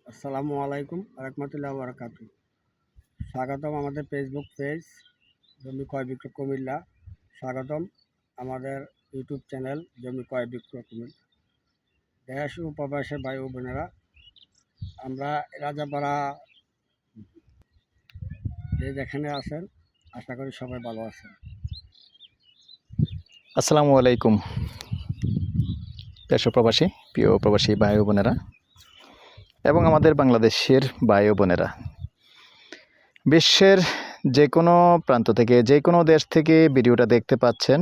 আসসালামু আলাইকুম রহমতুল্লাহ বারাকাতু। স্বাগতম আমাদের ফেসবুক পেজ জমি ক্রয় বিক্রয় কুমিল্লা। স্বাগতম আমাদের ইউটিউব চ্যানেল জমি ক্রয় বিক্রয় কুমিল্লা। দেশ ও প্রবাসের ভাই ও বোনেরা, আমরা রাজাপাড়া যেখানে আছেন, আশা করি সবাই ভালো আছেন। আসসালামু আলাইকুম দেশ ও প্রবাসী, প্রিয় প্রবাসী ভাই ও বোনেরা এবং আমাদের বাংলাদেশের ভাই ও বোনেরা, বিশ্বের যে কোনো প্রান্ত থেকে, যে কোনো দেশ থেকে ভিডিওটা দেখতে পাচ্ছেন,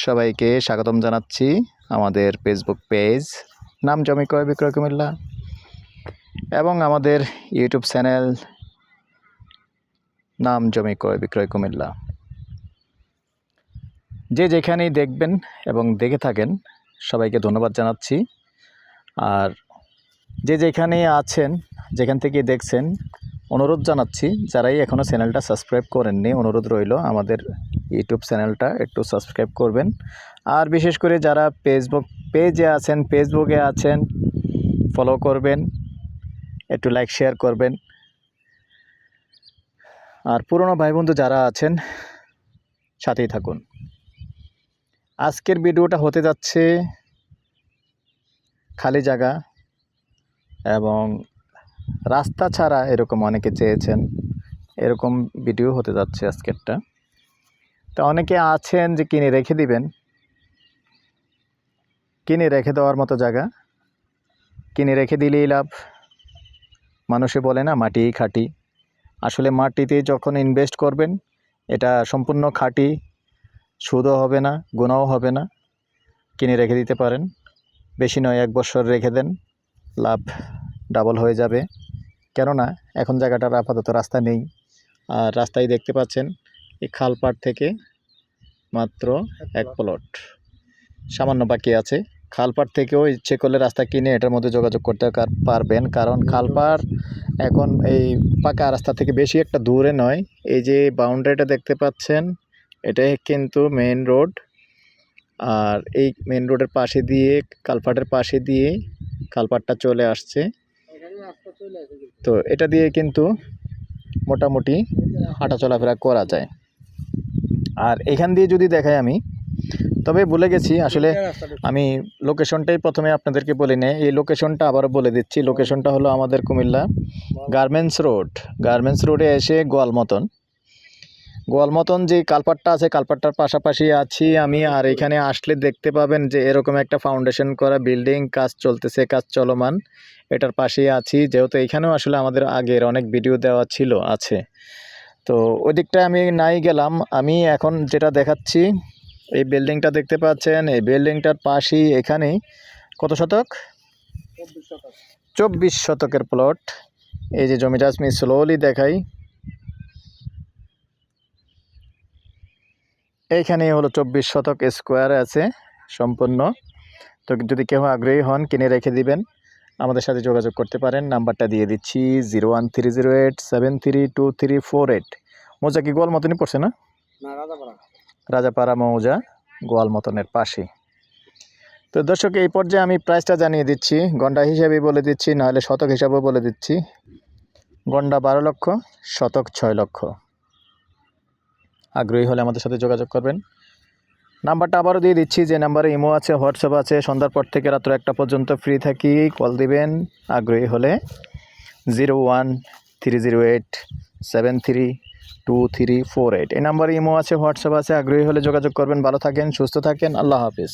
সবাইকে স্বাগতম জানাচ্ছি আমাদের ফেসবুক পেজ নাম জমি ক্রয় বিক্রয় কুমিল্লা এবং আমাদের ইউটিউব চ্যানেল নাম জমি ক্রয় বিক্রয় কুমিল্লা। যে যেখানেই দেখবেন এবং দেখে থাকেন, সবাইকে ধন্যবাদ জানাচ্ছি। আর যে যেখানে আছেন, যেখান থেকে দেখছেন, অনুরোধ জানাচ্ছি যারাই এখনও চ্যানেলটা সাবস্ক্রাইব করেননি, অনুরোধ রইল আমাদের ইউটিউব চ্যানেলটা একটু সাবস্ক্রাইব করবেন। আর বিশেষ করে যারা ফেসবুক পেজে আছেন, ফেসবুকে আছেন, ফলো করবেন, একটু লাইক শেয়ার করবেন। আর পুরনো ভাই বন্ধু যারা আছেন, সাথেই থাকুন। আজকের ভিডিওটা হতে যাচ্ছে খালি জায়গা এবং রাস্তা ছাড়া, এরকম অনেকে চেয়েছেন, এরকম ভিডিও হতে যাচ্ছে আজকেরটা। তা অনেকে আছেন যে কিনে রেখে দিবেন, কিনে রেখে দেওয়ার মতো জায়গা, কিনে রেখে দিলেই লাভ। মানুষে বলে না মাটি খাঁটি, আসলে মাটিতে যখন ইনভেস্ট করবেন, এটা সম্পূর্ণ খাঁটি, সুদও হবে না, গুণাও হবে না। কিনে রেখে দিতে পারেন, বেশি নয় 1 বছর রেখে দেন, লাভ ডাবল হয়ে যাবে। কেননা এখন জায়গাটার আপাতত রাস্তা নেই, আর রাস্তায় দেখতে পাচ্ছেন এই খালপাড় থেকে মাত্র 1 প্লট সামান্য বাকি আছে। খালপাড় থেকেও ইচ্ছে করলে রাস্তা কিনে এটার মধ্যে যোগাযোগ করতে পারবেন, কারণ খালপাড় এখন এই পাকা রাস্তা থেকে বেশি একটা দূরে নয়। এই যে বাউন্ডারিটা দেখতে পাচ্ছেন, এটাই কিন্তু মেইন রোড। আর এই মেইন রোডের পাশে দিয়ে, খালপাড়ের পাশে দিয়ে খালপাড়টা চলে আসছে। তো এটা দিয়ে কিন্তু মোটামুটি হাঁটা চলাফেরা করা যায়। আর এখান দিয়ে যদি দেখাই আমি, তবে ভুলে গেছি আসলে, আমি লোকেশনটাই প্রথমে আপনাদেরকে বলি না, এই লোকেশনটা আবারও বলে দিচ্ছি। লোকেশনটা হলো আমাদের কুমিল্লা গার্মেন্টস রোড। গার্মেন্টস রোডে এসে গোয়ালমতন যে কালপাটটা আছে, কালপাটটার পাশাপাশি আছি আমি। আর এখানে আসলে দেখতে পাবেন যে এরকম একটা ফাউন্ডেশন করা বিল্ডিং, কাজ চলতেছে, কাজ চলমান, এটার পাশেই আছি। যেহেতু এখানেও আসলে আমাদের আগের অনেক ভিডিও দেওয়া আছে, তো ওই দিকটা আমি নাই গেলাম। আমি এখন যেটা দেখাচ্ছি, এই বিল্ডিংটা দেখতে পাচ্ছেন, এই বিল্ডিংটার পাশেই এখানেই কত শতক, 24 শতকের প্লট। এই যে জমিটা আমি স্লোলি দেখাই, এইখানেই হলো 24 শতক স্কোয়ার আছে সম্পূর্ণ। তো যদি কেউ আগ্রহী হন, কিনে রেখে দিবেন, আমাদের সাথে যোগাযোগ করতে পারেন। নাম্বারটা দিয়ে দিচ্ছি 01308732348। মৌজা কি গোয়ালমতনই পড়ছে না? রাজাপাড়া মৌজা, গোয়ালমতনের পাশে। তো দর্শক, এই পর্যায়ে আমি প্রাইসটা জানিয়ে দিচ্ছি, গন্ডা হিসাবে বলে দিচ্ছি, নাহলে শতক হিসাবেও বলে দিচ্ছি। গন্ডা 12 লক্ষ, শতক 6 লক্ষ। আগ্রহী হলে আমাদের সাথে যোগাযোগ করবেন। নাম্বারটা আবারও দিয়ে দিচ্ছি, যে নাম্বারে ইমো আছে, হোয়াটসঅ্যাপ আছে। সন্ধ্যার পর থেকে রাত্র 1টা পর্যন্ত ফ্রি থাকি, কল দিবেন। আগ্রহী হলে 01308732348 এই নাম্বারে ইমো আছে, হোয়াটসঅ্যাপ আছে। আগ্রহী হলে যোগাযোগ করবেন। ভালো থাকেন, সুস্থ থাকেন, আল্লাহ হাফিজ।